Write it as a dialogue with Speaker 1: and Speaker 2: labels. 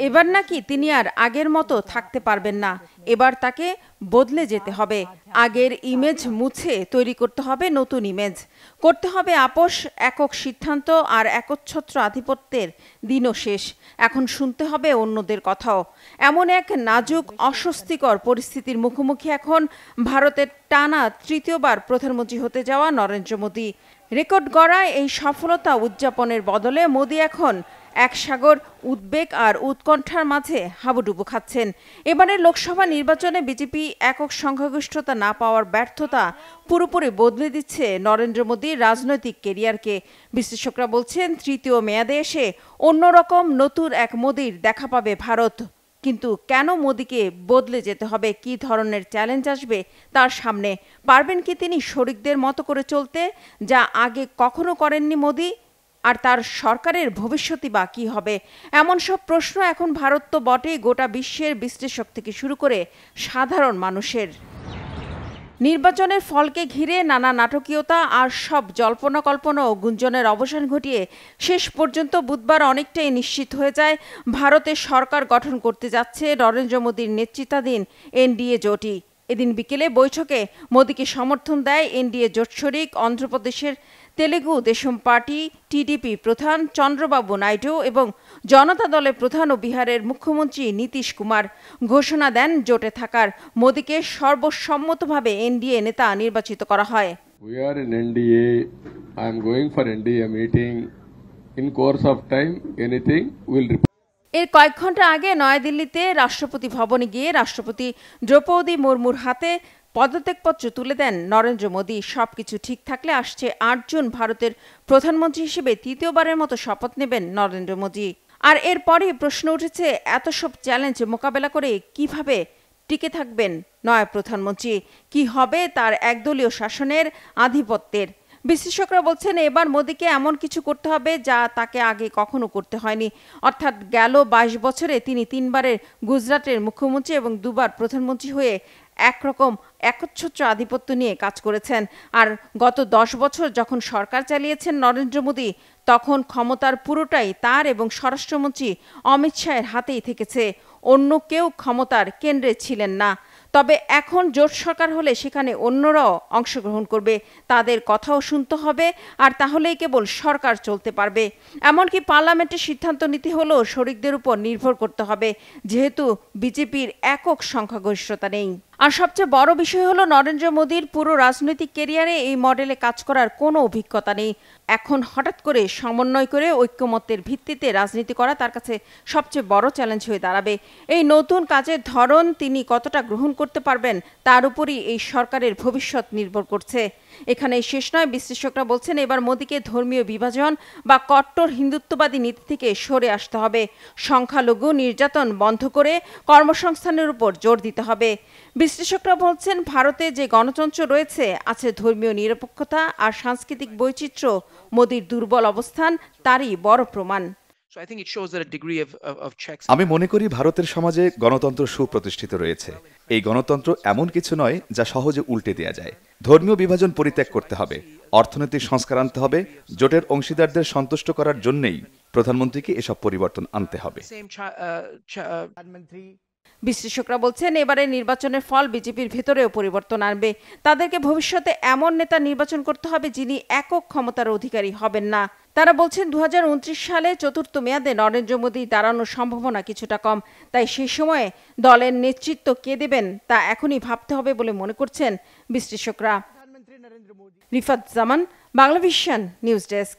Speaker 1: এবার নাকি তিনি আর আগের মতো থাকতে পারবেন না, এবার তাকে বদলে যেতে হবে। আগের ইমেজ মুছে তৈরি করতে হবে নতুন ইমেজ, করতে হবে আপোষ, একক সিদ্ধান্ত আর একচ্ছত্র আধিপত্যের দিনও শেষ। এখন শুনতে হবে অন্যদের কথাও। এমন এক নাজুক অস্বস্তিকর পরিস্থিতির মুখোমুখি এখন ভারতের টানা তৃতীয়বার প্রধানমন্ত্রী হতে যাওয়া নরেন্দ্র মোদী। রেকর্ড গড়া এই সফলতা উদযাপনের বদলে মোদী এখন এক সাগর উদ্বেগ আর উৎকণ্ঠার মাঝে হাবুডুবু খাচ্ছেন। এবারের লোকসভা নির্বাচনে বিজেপি একক সংখ্যাগরিষ্ঠতা না পাওয়ার ব্যর্থতা পুরোপুরি বদলে দিচ্ছে নরেন্দ্র মোদীর রাজনৈতিক কেরিয়ারকে। বিশ্লেষকরা বলছেন, তৃতীয় মেয়াদে এসে অন্যরকম নতুন এক মোদীর দেখা পাবে ভারত। কিন্তু কেন মোদীকে বদলে যেতে হবে, কি ধরনের চ্যালেঞ্জ আসবে তার সামনে, পারবেন কি তিনি শরিকদের মতো করে চলতে, যা আগে কখনো করেননি মোদী? আর তার সরকারের ভবিষ্যৎই বা কী হবে? এমন সব প্রশ্ন এখন ভারত তো বটেই, গোটা বিশ্বের বিশ্লেষক থেকে শুরু করে সাধারণ মানুষের। নির্বাচনের ফলকে ঘিরে নানা নাটকীয়তা আর সব জল্পনা কল্পনা ও গুঞ্জনের অবসান ঘটিয়ে শেষ পর্যন্ত বুধবার অনেকটাই নিশ্চিত হয়ে যায় ভারতের সরকার গঠন করতে যাচ্ছে নরেন্দ্র মোদীর নেতৃত্বাধীন এনডিএ জোটই। এদিন বিকেলে বৈঠকে মোদীকে সমর্থন দেয় এনডিএ জোট শরিক অন্ধ্রপ্রদেশের তেলেগু দেশম পার্টি টিডিপি প্রধান চন্দ্রবাবু নাইডু এবং জনতা দলের প্রধান ও বিহারের মুখ্যমন্ত্রী নীতিশ কুমার। ঘোষণা দেন জোটে থাকার। মোদীকে সর্বসম্মতভাবে এনডিএ নেতা নির্বাচিত করা হয়।
Speaker 2: We are in NDA. I am going for NDA meeting. In course of time, anything will report.
Speaker 1: এর কয়েক ঘন্টা আগে নয়াদিল্লিতে রাষ্ট্রপতি ভবনে গিয়ে রাষ্ট্রপতি দ্রৌপদী মুর্মুর হাতে পদত্যাগপত্র তুলে দেন নরেন্দ্র মোদী। সবকিছু ঠিক থাকলে আসছে ৮ জুন ভারতের প্রধানমন্ত্রী হিসেবে তৃতীয়বারের মতো শপথ নেবেন নরেন্দ্র মোদী। আর এরপরে প্রশ্ন উঠেছে, এত সব চ্যালেঞ্জ মোকাবেলা করে কিভাবে টিকে থাকবেন নয়া প্রধানমন্ত্রী? কি হবে তার একদলীয় শাসনের আধিপত্যের? বিশ্লেষকরা বলছেন, এবার মোদীকে এমন কিছু করতে হবে যা তাকে আগে কখনো করতে হয়নি। অর্থাৎ গেল ২২ বছরে তিনি ৩ বারের গুজরাটের মুখ্যমন্ত্রী এবং ২ বার প্রধানমন্ত্রী হয়ে একরকম একচ্ছত্র আধিপত্য নিয়ে কাজ করেছেন। আর গত ১০ বছর যখন সরকার চালিয়েছেন নরেন্দ্র মোদী, তখন ক্ষমতার পুরোটাই তার এবং স্বরাষ্ট্রমন্ত্রী অমিত শাহের হাতেই থেকেছে। অন্য কেউ ক্ষমতার কেন্দ্রে ছিলেন না। তবে এখন জোট সরকার হলে সেখানে অন্যরাও অংশগ্রহণ করবে, তাদের কথাও শুনতে হবে, আর তাহলেই কেবল সরকার চলতে পারবে। এমনকি পার্লামেন্টে সিদ্ধান্ত নিতে হলেও শরিকদের উপর নির্ভর করতে হবে, যেহেতু বিজেপির একক সংখ্যাগরিষ্ঠতা নেই। আর সবচেয়ে বড় বিষয় হলো, নরেন্দ্র মোদীর পুরো রাজনৈতিক ক্যারিয়ারে এই মডেলে কাজ করার কোনো অভিজ্ঞতা নেই। এখন হঠাৎ করে সমন্বয় করে ঐক্যমত্যের ভিত্তিতে রাজনীতি করা তার কাছে সবচেয়ে বড় চ্যালেঞ্জ হয়ে দাঁড়াবে। এই নতুন কাজের ধরন তিনি কতটা গ্রহণ করতে পারবেন তার উপরই এই সরকারের ভবিষ্যৎ নির্ভর করছে। এখানে শেষ নয়, বিশ্লেষকরা বলছেন, এবার মোদীকে ধর্মীয় বিভাজন বা কট্টর হিন্দুত্ববাদী নীতি থেকে সরে আসতে হবে। সংখ্যালঘু নির্যাতন বন্ধ করে কর্মসংস্থানের উপর জোর দিতে হবে। বিশ্লেষকরা বলছেন, ভারতে যে গণতন্ত্র রয়েছে, আছে ধর্মীয় নিরপেক্ষতা আর সাংস্কৃতিক বৈচিত্র্য, মোদীর দুর্বল অবস্থান তারই বড় প্রমাণ।
Speaker 3: আমি মনে করি ভারতের সমাজে গণতন্ত্র সুপ্রতিষ্ঠিত রয়েছে। এই গণতন্ত্র এমন কিছু নয় যা সহজে উল্টে দেয়া যায়। ধর্মীয় বিভাজন পরিত্যাগ করতে হবে, অর্থনৈতিক সংস্কার আনতে হবে, জোটের অংশীদারদের সন্তুষ্ট করার জন্যই প্রধানমন্ত্রীকে এসব পরিবর্তন আনতে হবে।
Speaker 1: বিশ্লেষকরা বলছেন, এবারে নির্বাচনের ফল বিজেপির ভেতরেও পরিবর্তন আনবে। তাদেরকে ভবিষ্যতে এমন নেতা নির্বাচন করতে হবে যিনি একক ক্ষমতার অধিকারী হবেন না। তারা বলছেন, ২০২৯ সালে চতুর্থ মেয়াদে নরেন্দ্র মোদী দাঁড়ানোর সম্ভাবনা কিছুটা কম। তাই সেই সময়ে দলের নেতৃত্ব কে দেবেন তা এখনই ভাবতে হবে বলে মনে করছেন বিশ্লেষকরা। রিফাত জামান, বাংলাভিশন নিউজ ডেস্ক।